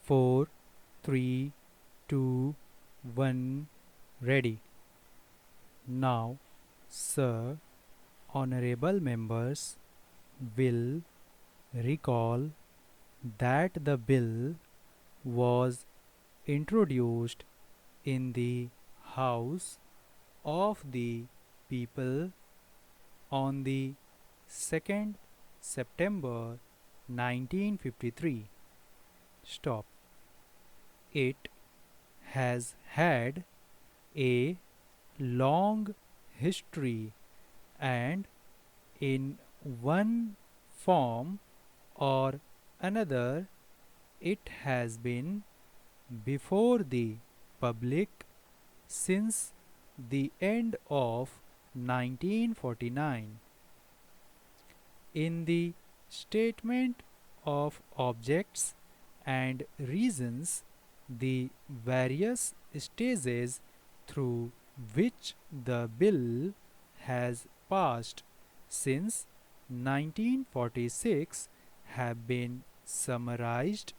4, 3, 2, 1, ready. Now, sir, honorable members will recall that the bill was introduced in the House of the People on the 2nd September 1953. Stop. It has had a long history and in one form or another it has been before the public since the end of 1949. In the statement of objects and reasons, the various stages through which the bill has passed since 1946 have been summarized,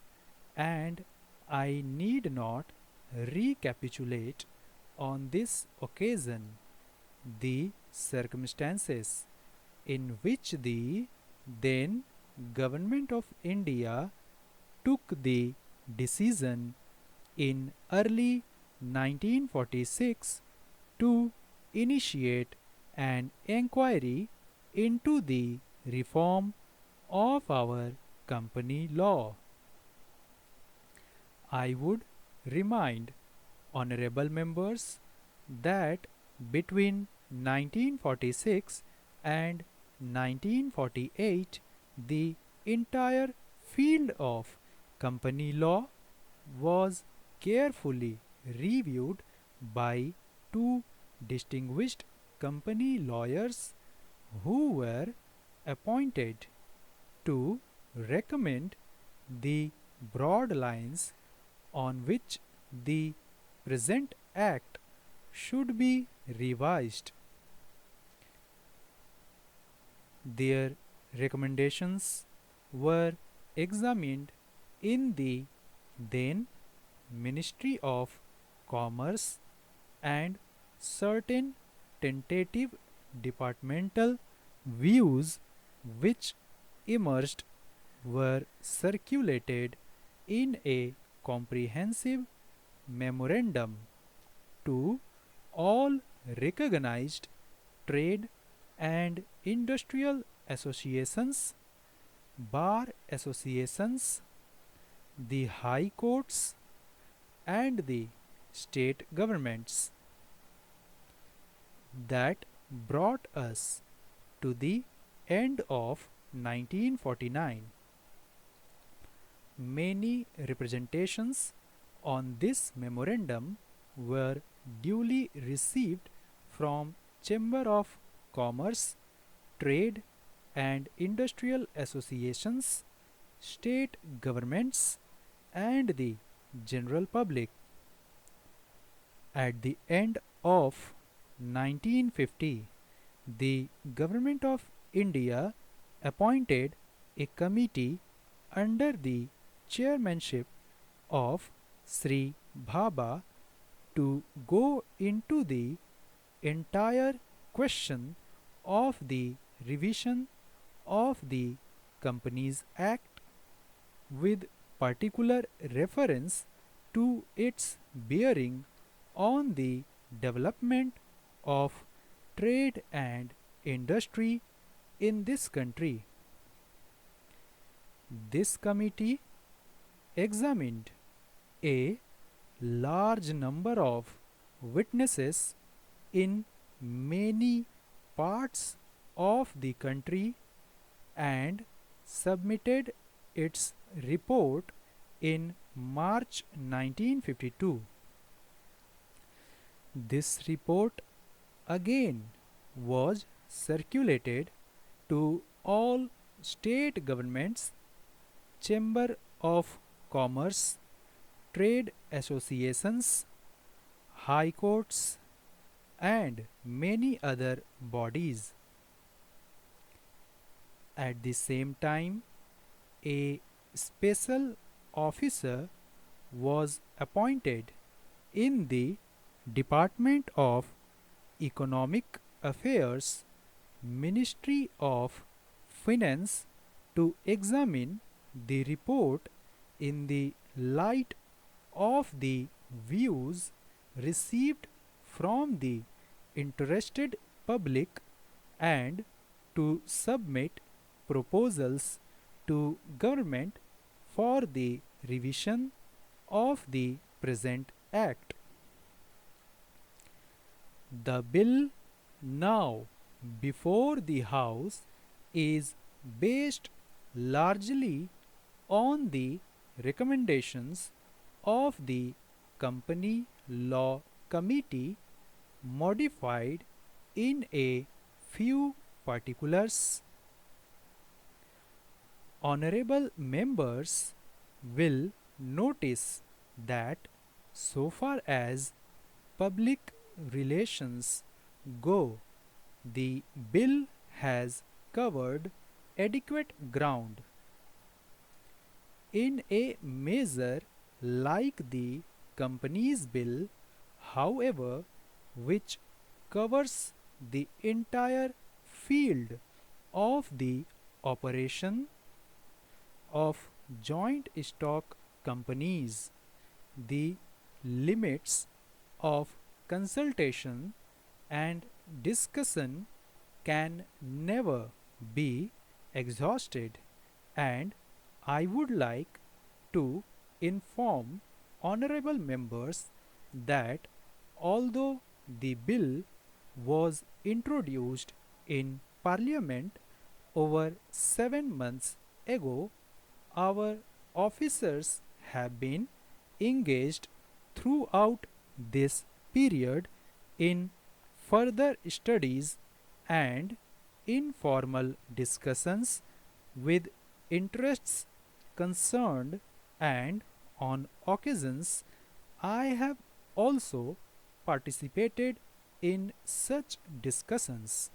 and I need not recapitulate on this occasion the circumstances in which the then Government of India took the decision in early 1946 to initiate an inquiry into the reform of our company law. I would remind honorable members that between 1946 and 1948 the entire field of company law was carefully reviewed by two distinguished company lawyers who were appointed to recommend the broad lines on which the present act should be revised. Their recommendations were examined in the then Ministry of Commerce, and certain tentative departmental views which emerged were circulated in a comprehensive memorandum to all recognized trade and industrial associations, bar associations, the high courts, and the state governments. That brought us to the end of 1949. Many representations on this memorandum were duly received from Chamber of Commerce, Trade and Industrial Associations, state governments, and the general public. At the end of 1950, the Government of India appointed a committee under the chairmanship of Sri Bhabha to go into the entire question of the revision of the Companies Act with particular reference to its bearing on the development of trade and industry in this country. This committee examined a large number of witnesses in many parts of the country and submitted its report in March 1952. This report again was circulated to all state governments, Chamber of Commerce, trade associations, high courts, and many other bodies. At the same time, a special officer was appointed in the Department of Economic Affairs, Ministry of Finance, to examine the report in the light of the views received from the interested public and to submit proposals to government for the revision of the present act. The bill now before the House is based largely on the recommendations of the Company Law Committee, modified in a few particulars. Honorable members will notice that so far as public relations go, the bill has covered adequate ground. In a measure like the Companies Bill, however, which covers the entire field of the operation of joint stock companies, the limits of consultation and discussion can never be exhausted, and I would like to inform honorable members that although the bill was introduced in Parliament over 7 months ago, our officers have been engaged throughout this period in further studies and informal discussions with interests concerned, and on occasions I have also participated in such discussions.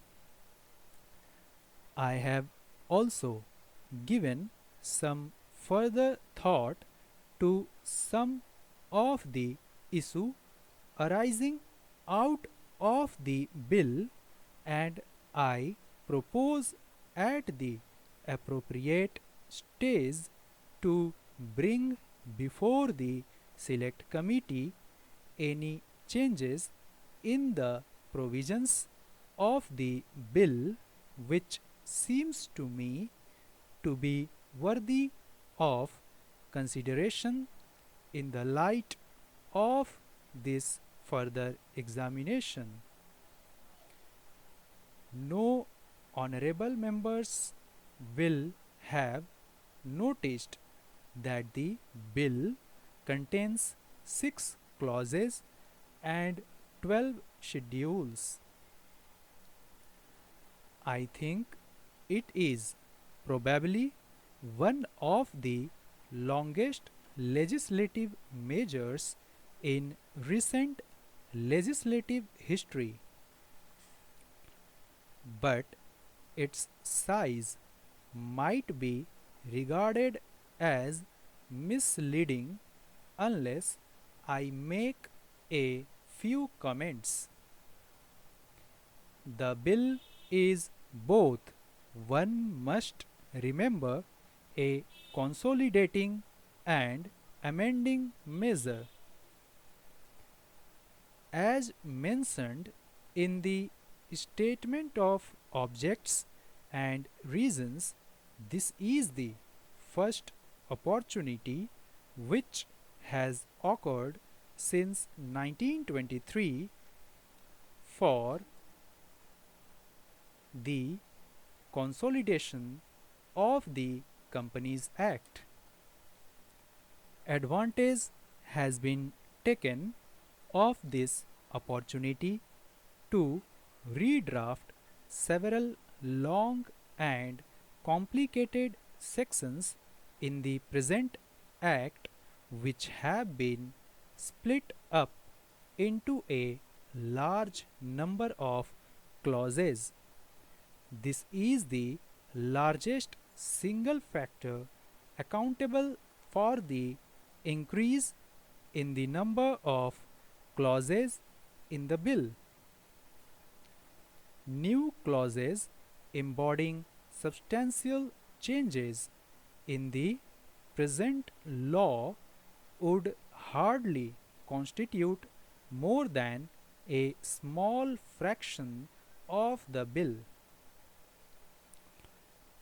I have also given some further thought to some of the issue arising out of the bill, and I propose at the appropriate stage to bring before the Select Committee any changes in the provisions of the bill which seems to me to be worthy of consideration in the light of this further examination. No honorable members will have noticed that the bill contains 6 clauses and 12 schedules. I think it is probably one of the longest legislative measures in recent legislative history, but its size might be regarded as misleading unless I make a few comments. The bill is both, one must remember, a consolidating and amending measure. As mentioned in the statement of objects and reasons, this is the first opportunity which has occurred since 1923 for the consolidation of the Companies Act. Advantage has been taken of this opportunity to redraft several long and complicated sections in the present Act, which have been split up into a large number of clauses. This is the largest single factor accountable for the increase in the number of clauses in the bill. New clauses embodying substantial changes in the present law would hardly constitute more than a small fraction of the bill.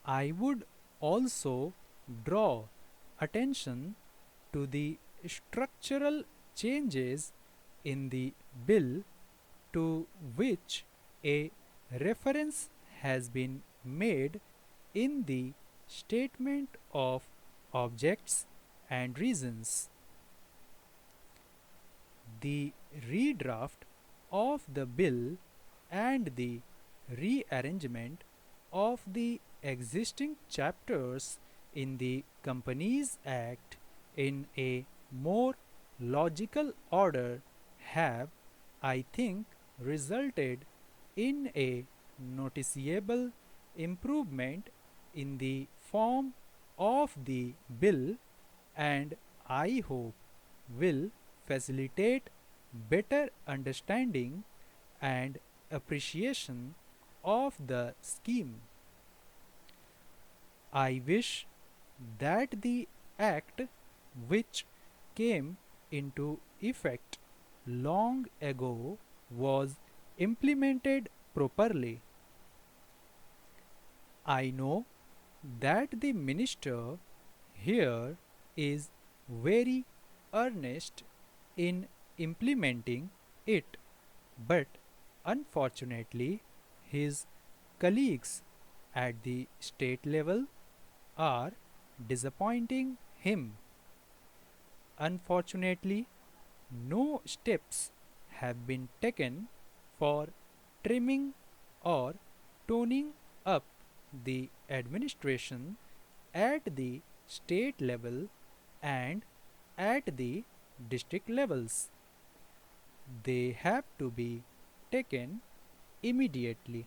I would also draw attention to the structural changes in the bill to which a reference has been made in the statement of objects and reasons. The redraft of the bill and the rearrangement of the existing chapters in the Companies Act in a more logical order have, I think, resulted in a noticeable improvement in the form of the bill, and I hope will facilitate better understanding and appreciation of the scheme. I wish that the Act, which came into effect long ago, was implemented properly. I know that the minister here is very earnest in implementing it, but unfortunately, his colleagues at the state level are disappointing him. Unfortunately, no steps have been taken for trimming or toning up the administration at the state level and at the district levels. They have to be taken immediately.